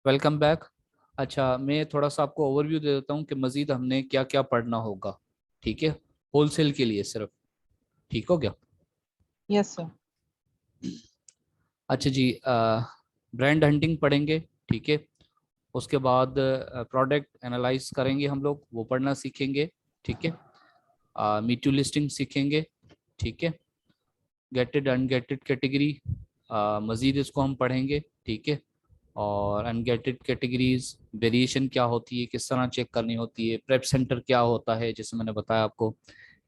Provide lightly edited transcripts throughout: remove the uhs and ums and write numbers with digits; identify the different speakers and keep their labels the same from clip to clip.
Speaker 1: Welcome back. अच्छा, मैं थोड़ा सा आपको ओवरव्यू दे देता हूँ कि मज़ीद हमने क्या क्या पढ़ना होगा। ठीक है, होलसेल के लिए सिर्फ। ठीक हो गया?
Speaker 2: Yes sir.
Speaker 1: अच्छा जी, ब्रांड हंटिंग पढ़ेंगे। ठीक है, उसके बाद प्रोडक्ट एनालाइज करेंगे हम लोग, वो पढ़ना सीखेंगे। ठीक है, मीटू लिस्टिंग सीखेंगे। ठीक है, गेटेड अनगेटेड कैटेगरी मज़ीद इसको हम पढ़ेंगे। ठीक है, और अनगेटेड कैटेगरीज वेरिएशन क्या होती है, किस तरह चेक करनी होती है, प्रेप सेंटर क्या होता है जैसे मैंने बताया आपको,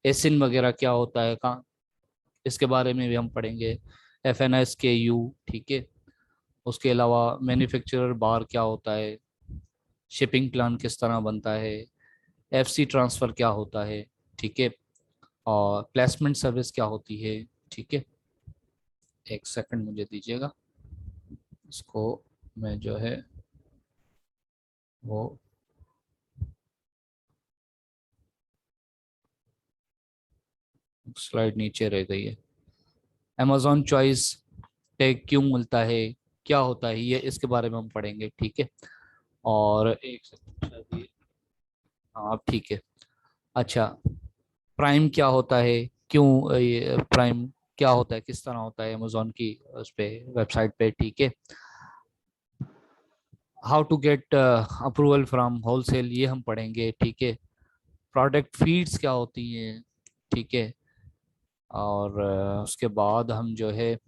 Speaker 1: एसिन वगैरह क्या होता है, कहाँ, इसके बारे में भी हम पढ़ेंगे। एफ एन एस के यू। ठीक है, उसके अलावा मैन्युफैक्चरर बार क्या होता है, शिपिंग प्लान किस तरह बनता है, एफ सी ट्रांसफ़र क्या होता है। ठीक है, और प्लेसमेंट सर्विस क्या होती है। ठीक है, एक सेकंड मुझे दीजिएगा, इसको मैं जो है वो स्लाइड नीचे रह गई है। अमेजोन चॉइस टैग क्यों मिलता है, क्या होता है ये, इसके बारे में हम पढ़ेंगे। ठीक है, और एक सेकंड, हाँ अब ठीक है। अच्छा, प्राइम क्या होता है, क्यों ये प्राइम क्या होता है, किस तरह होता है अमेजोन की उस पे वेबसाइट पे। ठीक है, how to get approval from wholesale, ये हम पढ़ेंगे। ठीक है, प्रोडक्ट फीड्स क्या होती हैं। ठीक है, और उसके बाद हम जो है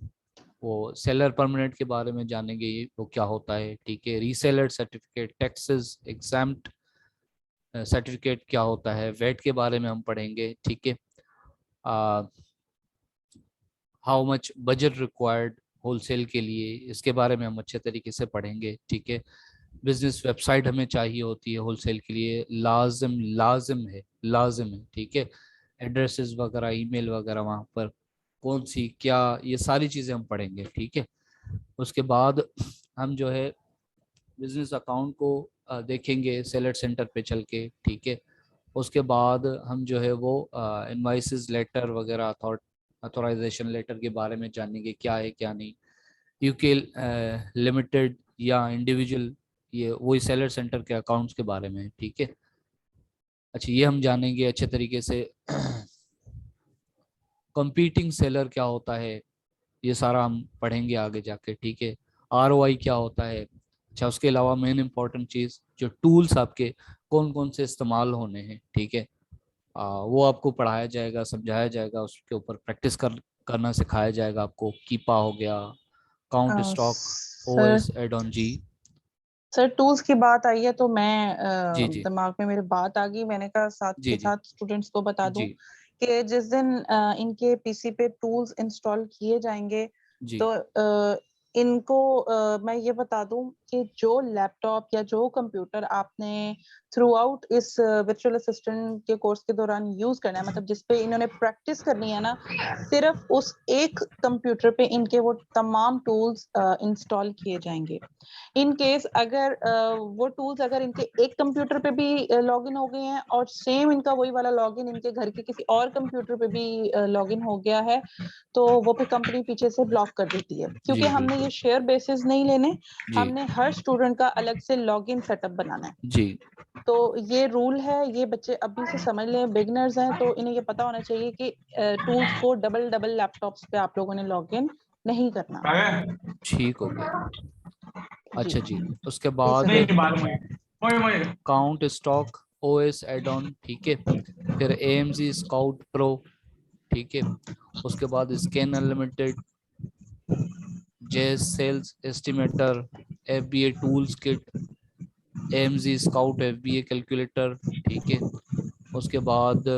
Speaker 1: वो सेलर परमानेंट के बारे में जानेंगे, वो क्या होता है। ठीक है, reseller certificate, taxes exempt certificate क्या होता है, वेट के बारे में हम पढ़ेंगे। ठीक है, how much budget required wholesale के लिए, इसके बारे में हम अच्छे तरीके से पढ़ेंगे। ठीक है, बिजनेस वेबसाइट हमें चाहिए होती है होलसेल के लिए, लाजिम लाजिम है, लाजिम है। ठीक है, एड्रेसेस वगैरह, ईमेल वगैरह, वहाँ पर कौन सी क्या, ये सारी चीज़ें हम पढ़ेंगे। ठीक है, उसके बाद हम जो है बिजनेस अकाउंट को देखेंगे सेलर सेंटर पे चल के। ठीक है, उसके बाद हम जो है वो इनवाइसेस लेटर वगैरह, अथॉराइजेशन लेटर के बारे में जानेंगे, क्या है क्या नहीं, यूके लिमिटेड या इंडिविजुअल, ये वही सेलर सेंटर के अकाउंट्स के बारे में। ठीक है, अच्छा ये हम जानेंगे अच्छे तरीके से। कंपीटिंग सेलर क्या होता है, ये सारा हम पढ़ेंगे आगे जाके। ठीक है, आरओआई क्या होता है। अच्छा, उसके अलावा मेन इंपॉर्टेंट चीज़ जो टूल्स आपके कौन कौन से इस्तेमाल होने हैं। ठीक है, वो आपको पढ़ाया जाएगा, समझाया जाएगा, उसके ऊपर प्रैक्टिस करना सिखाया जाएगा आपको। कीपा हो गया, count stock,
Speaker 2: sir
Speaker 1: OS add on जी।
Speaker 2: सर टूल्स की बात आई है तो मैं
Speaker 1: जी जी
Speaker 2: दिमाग में मेरे बात आ गई, मैंने कहा साथ
Speaker 1: जी
Speaker 2: के
Speaker 1: जी
Speaker 2: साथ स्टूडेंट्स को बता दूं
Speaker 1: जी
Speaker 2: कि जिस दिन इनके पीसी पे टूल्स इंस्टॉल किए जाएंगे
Speaker 1: जी
Speaker 2: तो इनको मैं ये बता दूं कि जो लैपटॉप या जो कंप्यूटर आपने थ्रू आउट इस वर्चुअल असिस्टेंट के कोर्स के दौरान यूज करना है, मतलब जिसपे इन्होंने प्रैक्टिस करनी है ना, सिर्फ उस एक कंप्यूटर पे इनके वो तमाम टूल्स इंस्टॉल किए जाएंगे। इन केस अगर वो टूल्स अगर इनके एक कंप्यूटर पे भी लॉगिन हो गए हैं और सेम इनका वही वाला लॉगिन इनके घर के किसी और कंप्यूटर पे भी लॉगिन हो गया है, तो वो फिर कंपनी पीछे से ब्लॉक कर देती है, क्योंकि
Speaker 1: जी
Speaker 2: हमने ये
Speaker 1: बिल्कुल।
Speaker 2: शेयर बेसिस नहीं लेने।
Speaker 1: जी
Speaker 2: हमने हर स्टूडेंट का अलग से लॉगिन सेटअप बनाना है।
Speaker 1: जी
Speaker 2: तो ये रूल है, ये बच्चे अभी से समझ लें, बिगनर्स हैं तो इन्हें ये पता होना चाहिए कि टूल्स को डबल डबल लैपटॉप्स पे आप लोगों ने लॉगिन नहीं करना।
Speaker 1: ठीक हो गया।
Speaker 2: जी
Speaker 1: अच्छा जी, उसके
Speaker 2: जी
Speaker 1: बाद
Speaker 2: sir.
Speaker 1: Count stock, OS add on. ठीक है, फिर एएमजी स्काउट प्रो। ठीक है, उसके बाद scan unlimited, JS sales estimator, FBA tools kit, AMZ scout FBA calculator. ठीक है, उसके बाद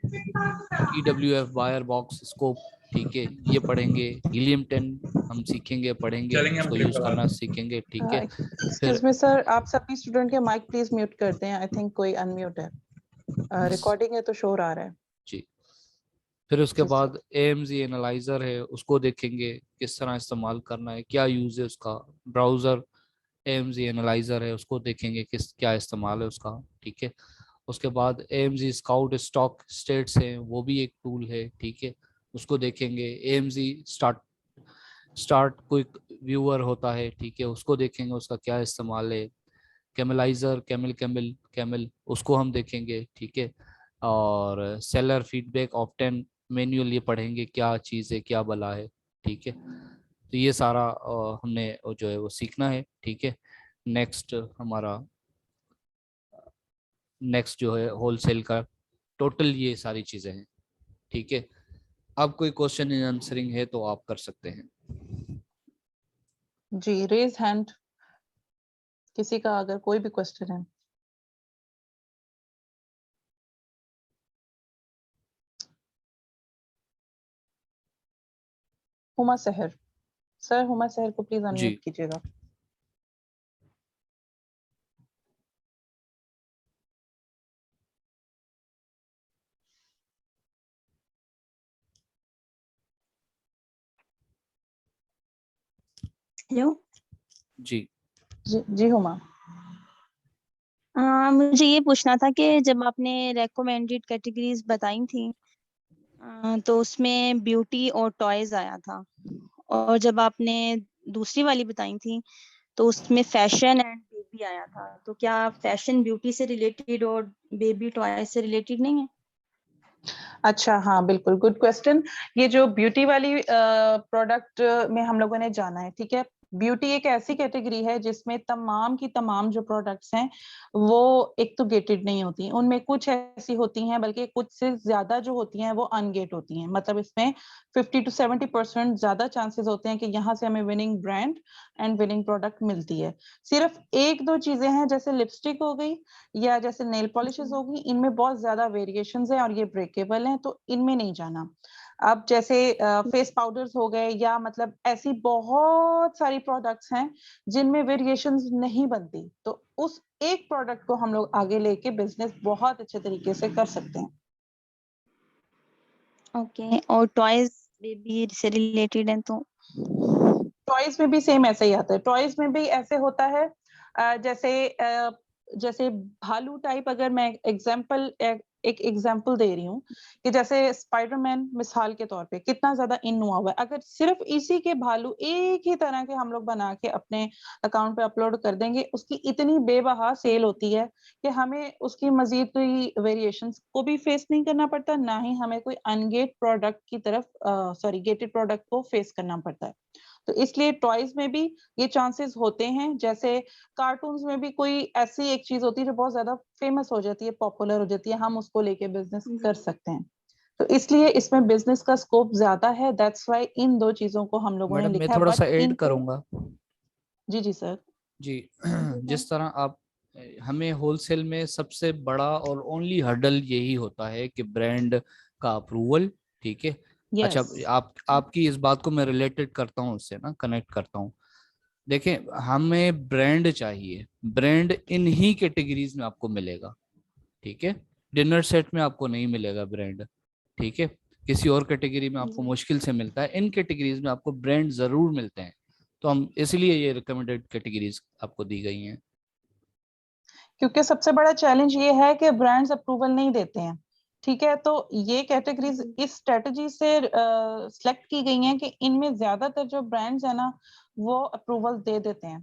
Speaker 1: TWF वायर बॉक्स स्कोप। ठीक है, ये पढ़ेंगे। हीलियम 10 हम सीखेंगे, पढ़ेंगे,
Speaker 3: चलेंगे हम
Speaker 1: उसको
Speaker 3: ट्रिप
Speaker 1: यूज़
Speaker 3: लगा
Speaker 1: करना सीखेंगे। ठीक है,
Speaker 2: एक्सक्यूज
Speaker 1: फिर
Speaker 2: मी सर, आप सभी स्टूडेंट के माइक प्लीज म्यूट कर दें। आई थिंक कोई अनम्यूट है। रिकॉर्डिंग है तो शोर आ रहा है।
Speaker 1: जी, फिर उसके
Speaker 2: जी सर।
Speaker 1: बाद AMZ एनालाइजर है, उसको देखेंगे किस तरह इस्तेमाल करना है, क्या यूज़ है उसका। ब्राउज़र AMZ एनालाइजर है, उसको देखेंगे किस क्या इस्तेमाल है उसका। ठीक है, उसके बाद AMZ स्काउट स्टॉक स्टेट्स है, वो भी एक टूल है। ठीक है, उसको देखेंगे। AMZ start start quick viewer होता है, ठीक है, उसको देखेंगे उसका क्या इस्तेमाल है। कैमलाइजर, कैमल उसको हम देखेंगे, ठीक है। और सेलर फीडबैक ऑफ 10 मैनुअल ये पढ़ेंगे क्या चीज़ है क्या बला है, ठीक है। तो ये सारा हमने जो है वो सीखना है, ठीक है। नेक्स्ट हमारा नेक्स्ट जो है होलसेल का टोटल ये सारी चीज़ें हैं, ठीक है। अब कोई क्वेश्चन इन आंसरिंग है तो आप कर सकते हैं।
Speaker 2: जी, रेज हैंड किसी का अगर कोई भी क्वेश्चन है। हुमा सहर, सर हुमा सहर को प्लीज
Speaker 1: जी
Speaker 2: अनम्यूट कीजिएगा।
Speaker 3: हेलो।
Speaker 1: जी
Speaker 2: जी जी हुमा।
Speaker 3: मुझे ये पूछना था कि जब आपने रेकमेंडेड कैटेगरीज बताई थी तो उसमें ब्यूटी और टॉयज आया था, और जब आपने दूसरी वाली बताई थी तो उसमें फैशन एंड बेबी आया था। तो क्या फैशन ब्यूटी से रिलेटेड और बेबी टॉय से रिलेटेड नहीं है?
Speaker 2: अच्छा, हाँ बिल्कुल, गुड क्वेश्चन। ये जो ब्यूटी वाली प्रोडक्ट में हम लोगों ने जाना है, ठीक है। ब्यूटी एक ऐसी कैटेगरी है जिसमें तमाम की तमाम जो प्रोडक्ट्स हैं वो एक तो गेटेड नहीं होती, उनमें कुछ ऐसी होती हैं, बल्कि कुछ से ज्यादा जो होती हैं वो अनगेट होती हैं। मतलब इसमें 50 to 70% ज्यादा चांसेस होते हैं कि यहाँ से हमें winning brand and winning product मिलती है। सिर्फ एक दो चीजें हैं, जैसे लिपस्टिक हो गई या जैसे नेल पॉलिशेस होगी, इनमें बहुत ज्यादा वेरिएशंस हैं और ये ब्रेकेबल हैं, तो इनमें नहीं जाना। अब जैसे फेस पाउडर्स हो गए, या मतलब ऐसी बहुत सारी प्रोडक्ट्स हैं जिनमें वेरिएशंस नहीं बनती, तो उस एक प्रोडक्ट को हम लोग आगे लेके बिजनेस बहुत अच्छे तरीके से कर सकते हैं।
Speaker 3: ओके, और टॉयज बेबी से रिलेटेड है तो?
Speaker 2: टॉयज में भी सेम ऐसा ही आता है। टॉयज में भी ऐसे होता है जैसे भालू टाइप, अगर मैं एक एग्जांपल दे रही हूँ कि जैसे स्पाइडरमैन मिसाल के तौर पे कितना ज्यादा इन हुआ हुआ है, अगर सिर्फ इसी के भालू एक ही तरह के हम लोग बना के अपने अकाउंट पे अपलोड कर देंगे, उसकी इतनी बेबहा सेल होती है कि हमें उसकी मजीद कोई वेरिएशंस को भी फेस नहीं करना पड़ता, ना ही हमें कोई अनगेट प्रोडक्ट की तरफ सॉरी गेटेड प्रोडक्ट को फेस करना पड़ता है। तो इसलिए टॉयज में भी ये चांसेस होते हैं। जैसे कार्टून्स में भी कोई ऐसी एक चीज होती है जो बहुत ज्यादा फेमस हो जाती है, पॉपुलर हो जाती है, हम उसको लेके बिजनेस कर सकते हैं। तो इसलिए इसमें बिजनेस का स्कोप ज्यादा है, दैट्स व्हाई इन दो चीजों को हम लोगों ने
Speaker 1: मैडम मैं
Speaker 2: लिखा है,
Speaker 1: थोड़ा
Speaker 2: बट
Speaker 1: सा ऐड
Speaker 2: इनको।
Speaker 1: करूंगा।
Speaker 2: जी जी सर।
Speaker 1: जी जिस तरह आप हमें होलसेल में सबसे बड़ा और ओनली हर्डल यही होता है कि ब्रांड का अप्रूवल, ठीक है। अच्छा,
Speaker 2: यस।
Speaker 1: आपकी इस बात को मैं रिलेटेड करता हूँ उससे ना, कनेक्ट करता हूँ। देखें, हमें ब्रांड चाहिए, ब्रांड इन्हीं कैटेगरीज में आपको मिलेगा, ठीक है। डिनर सेट में आपको नहीं मिलेगा ब्रांड, ठीक है। किसी और कैटेगरी में आपको
Speaker 3: जी।
Speaker 1: मुश्किल से मिलता है, इन कैटेगरीज में आपको ब्रांड जरूर मिलते हैं। तो हम इसलिए ये रिकमेंडेड कैटेगरीज आपको दी गई हैं।
Speaker 2: क्योंकि सबसे बड़ा चैलेंज ये है कि ब्रांड्स अप्रूवल नहीं देते हैं, ठीक है। तो ये कैटेगरीज इस स्ट्रेटजी से सिलेक्ट की गई हैं कि इनमें ज्यादातर जो ब्रांड्स है ना वो अप्रूवल दे देते हैं।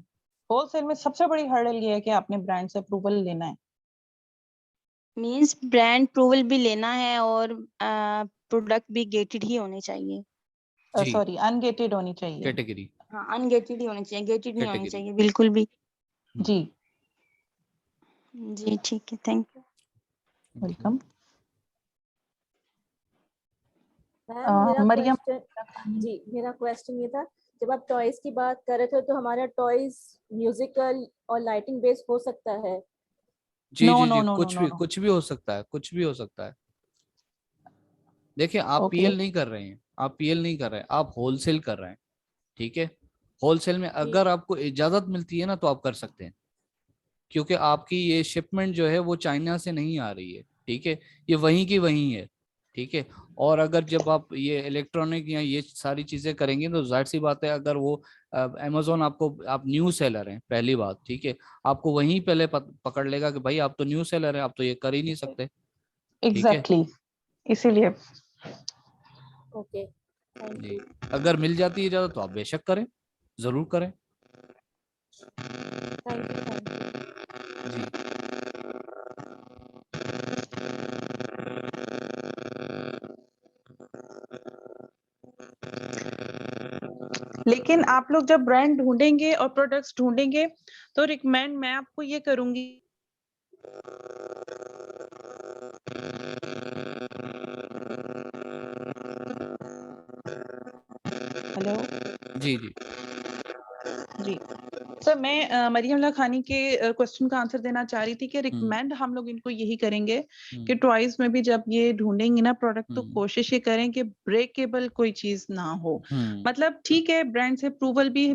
Speaker 2: होलसेल में सबसे बड़ी हर्डल ये है कि आपने ब्रांड से अप्रूवल लेना है।
Speaker 3: मींस ब्रांड अप्रूवल भी लेना है और प्रोडक्ट भी गेटेड ही होने चाहिए।
Speaker 1: जी,
Speaker 2: सॉरी, अनगेटेड होनी चाहिए।
Speaker 1: कैटेगरी
Speaker 3: हाँ, अनगेटेड ही होने चाहिए, गेटेड नहीं होनी
Speaker 1: कैटेगरी।
Speaker 3: चाहिए बिल्कुल भी।
Speaker 2: जी,
Speaker 3: जी ठीक है, थैंक यू।
Speaker 2: वेलकम।
Speaker 4: मैम मेरा
Speaker 2: मरियम।
Speaker 4: क्वेश्चन, जी मेरा क्वेश्चन ये था, जब आप टॉयज की बात कर रहे थे तो हमारा टॉयज म्यूजिकल और लाइटिंग बेस्ड हो सकता है?
Speaker 1: जी
Speaker 2: नो
Speaker 1: जी
Speaker 2: नो
Speaker 1: जी,
Speaker 2: नो नो नो नो।
Speaker 1: कुछ भी हो सकता है, कुछ भी हो सकता है। देखिए, आप
Speaker 2: ओके।
Speaker 1: पीएल नहीं कर रहे हैं, आप पीएल नहीं कर रहे हैं, आप होलसेल कर रहे हैं, ठीक है। होलसेल में
Speaker 3: जी।
Speaker 1: अगर आपको इजाजत मिलती है ना तो आप कर सकते हैं, क्योंकि आपकी ये शिपमेंट जो है वो चाइना से नहीं आ रही है, ठीक है। ये वहीं की वहीं है, ठीक है। और अगर जब आप ये इलेक्ट्रॉनिक या ये सारी चीजें करेंगे तो जाहिर सी बात है, अगर वो अमेजोन आपको, आप न्यू सेलर हैं पहली बात, ठीक है, आपको वहीं पहले पकड़ लेगा कि भाई आप तो न्यू सेलर हैं, आप तो ये कर ही नहीं सकते, ठीक है।
Speaker 2: एग्जैक्टली, इसीलिए।
Speaker 4: ओके, थैंक
Speaker 1: जी,
Speaker 4: यू।
Speaker 1: अगर मिल जाती है इजाजत तो आप बेशक करें। जरूर करें।
Speaker 4: Thank you.
Speaker 1: जी
Speaker 2: लेकिन आप लोग जब ब्रांड ढूंढेंगे और प्रोडक्ट्स ढूंढेंगे तो रिकमेंड मैं आपको ये करूंगी। हेलो
Speaker 1: जी जी
Speaker 2: जी सर, मैं मरियम लखानी के क्वेश्चन का आंसर देना चाह रही थी कि रिकमेंड हम लोग इनको यही करेंगे कि टॉयज में भी जब ये ढूंढेंगे ना प्रोडक्ट, तो कोशिश ये करें कि ब्रेकेबल कोई चीज ना हो। मतलब ठीक है, ब्रांड से अप्रूवल भी